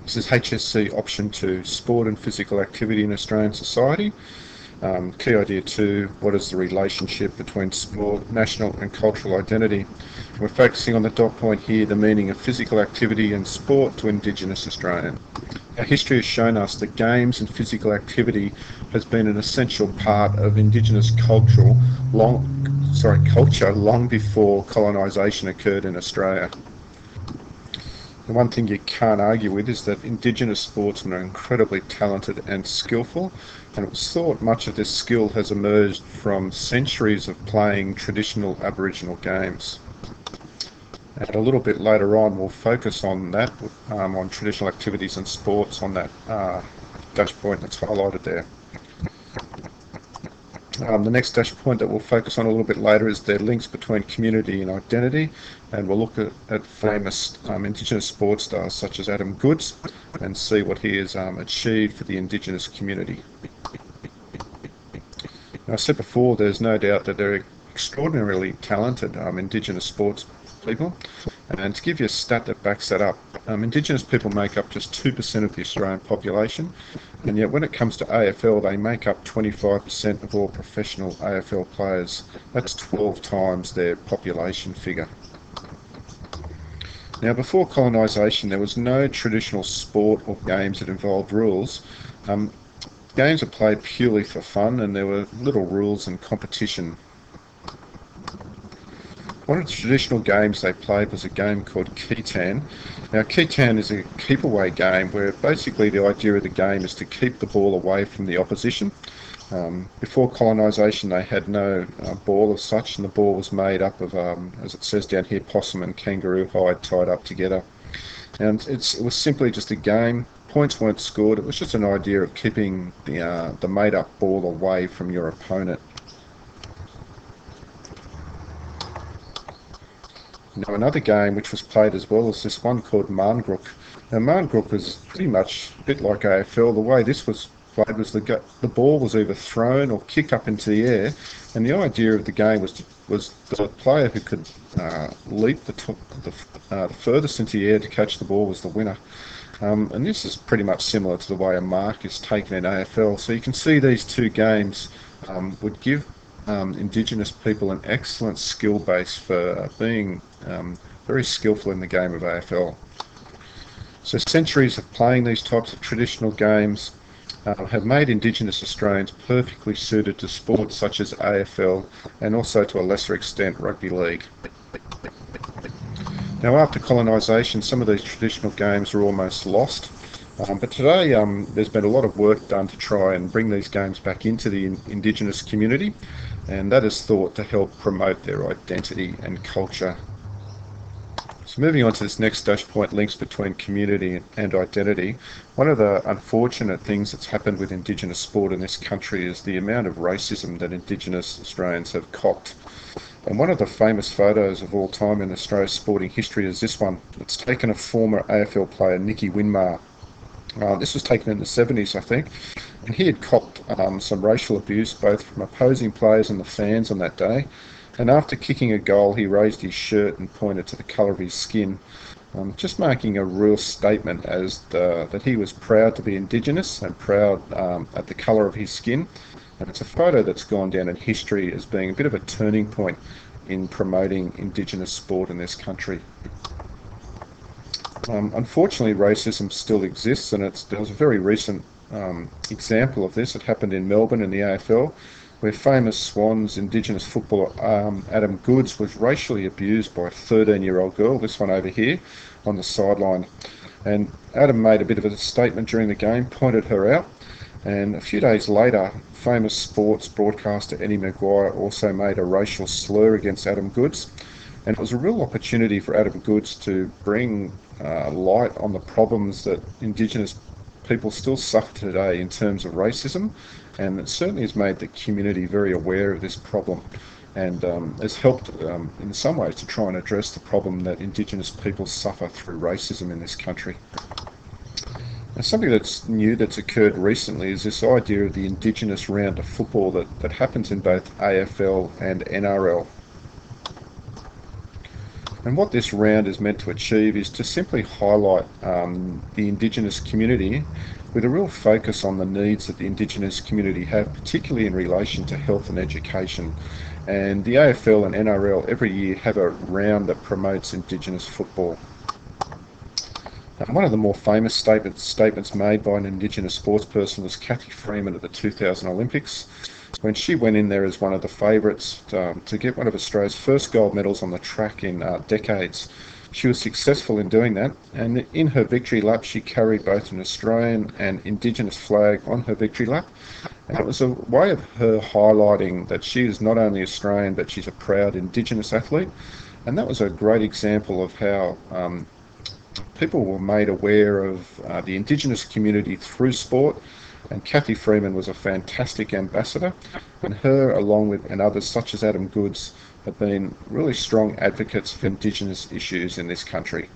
This is HSC Option 2, Sport and Physical Activity in Australian Society. Key idea 2, what is the relationship between sport, national and cultural identity? We're focusing on the dot point here, the meaning of physical activity and sport to Indigenous Australians. Our history has shown us that games and physical activity has been an essential part of Indigenous culture long before colonisation occurred in Australia. The one thing you can't argue with is that Indigenous sportsmen are incredibly talented and skillful, and it was thought much of this skill has emerged from centuries of playing traditional Aboriginal games. And a little bit later on we'll focus on that, on traditional activities and sports on that dash point that's highlighted there. The next dash point that we'll focus on a little bit later is the links between community and identity, and we'll look at famous Indigenous sports stars such as Adam Goodes and see what he has achieved for the Indigenous community. Now, I said before, there's no doubt that they're extraordinarily talented Indigenous sports people, and to give you a stat that backs that up, Indigenous people make up just 2% of the Australian population, and yet when it comes to AFL they make up 25% of all professional AFL players. That's 12 times their population figure. Now, before colonisation there was no traditional sport or games that involved rules. Games were played purely for fun and there were little rules and competition. One of the traditional games they played was a game called Ketan. Now, Ketan is a keep-away game where basically the idea of the game is to keep the ball away from the opposition. Before colonisation they had no ball as such, and the ball was made up of, as it says down here, possum and kangaroo hide tied up together. And it was simply just a game. Points weren't scored. It was just an idea of keeping the made-up ball away from your opponent. Now, another game which was played as well is this one called Margrock. Now, Margrock was pretty much a bit like AFL. The way this was played was the ball was either thrown or kicked up into the air, and the idea of the game was the player who could leap the furthest into the air to catch the ball was the winner. And this is pretty much similar to the way a mark is taken in AFL. So you can see these two games would give Indigenous people an excellent skill base for being very skillful in the game of AFL. So centuries of playing these types of traditional games have made Indigenous Australians perfectly suited to sports such as AFL and also to a lesser extent rugby league. Now, after colonisation some of these traditional games were almost lost. But today there's been a lot of work done to try and bring these games back into the Indigenous community, and that is thought to help promote their identity and culture. So moving on to this next dash point, links between community and identity. One of the unfortunate things that's happened with Indigenous sport in this country is the amount of racism that Indigenous Australians have copped. And one of the famous photos of all time in Australia's sporting history is this one. It's taken of former AFL player Nicky Winmar. This was taken in the 70s, I think, and he had copped some racial abuse both from opposing players and the fans on that day. And after kicking a goal, he raised his shirt and pointed to the colour of his skin, just making a real statement as that he was proud to be Indigenous and proud at the colour of his skin. And it's a photo that's gone down in history as being a bit of a turning point in promoting Indigenous sport in this country. Unfortunately, racism still exists, and there was a very recent example of this. It happened in Melbourne in the AFL, where famous Swans Indigenous footballer Adam Goodes was racially abused by a 13-year-old girl, this one over here, on the sideline. And Adam made a bit of a statement during the game, pointed her out, and a few days later, famous sports broadcaster Eddie Maguire also made a racial slur against Adam Goodes. And it was a real opportunity for Adam Goodes to bring light on the problems that Indigenous people still suffer today in terms of racism, and it certainly has made the community very aware of this problem, and has helped in some ways to try and address the problem that Indigenous people suffer through racism in this country. Now, something that's new that's occurred recently is this idea of the Indigenous round of football that happens in both AFL and NRL. And what this round is meant to achieve is to simply highlight the Indigenous community with a real focus on the needs that the Indigenous community have, particularly in relation to health and education. And the AFL and NRL every year have a round that promotes Indigenous football. One of the more famous statements made by an Indigenous sportsperson was Cathy Freeman at the 2000 Olympics, when she went in there as one of the favourites to get one of Australia's first gold medals on the track in decades. She was successful in doing that, and in her victory lap she carried both an Australian and Indigenous flag on her victory lap, and it was a way of her highlighting that she is not only Australian but she's a proud Indigenous athlete. And that was a great example of how people were made aware of the Indigenous community through sport, and Cathy Freeman was a fantastic ambassador, and her, along with and others such as Adam Goodes, have been really strong advocates for Indigenous issues in this country.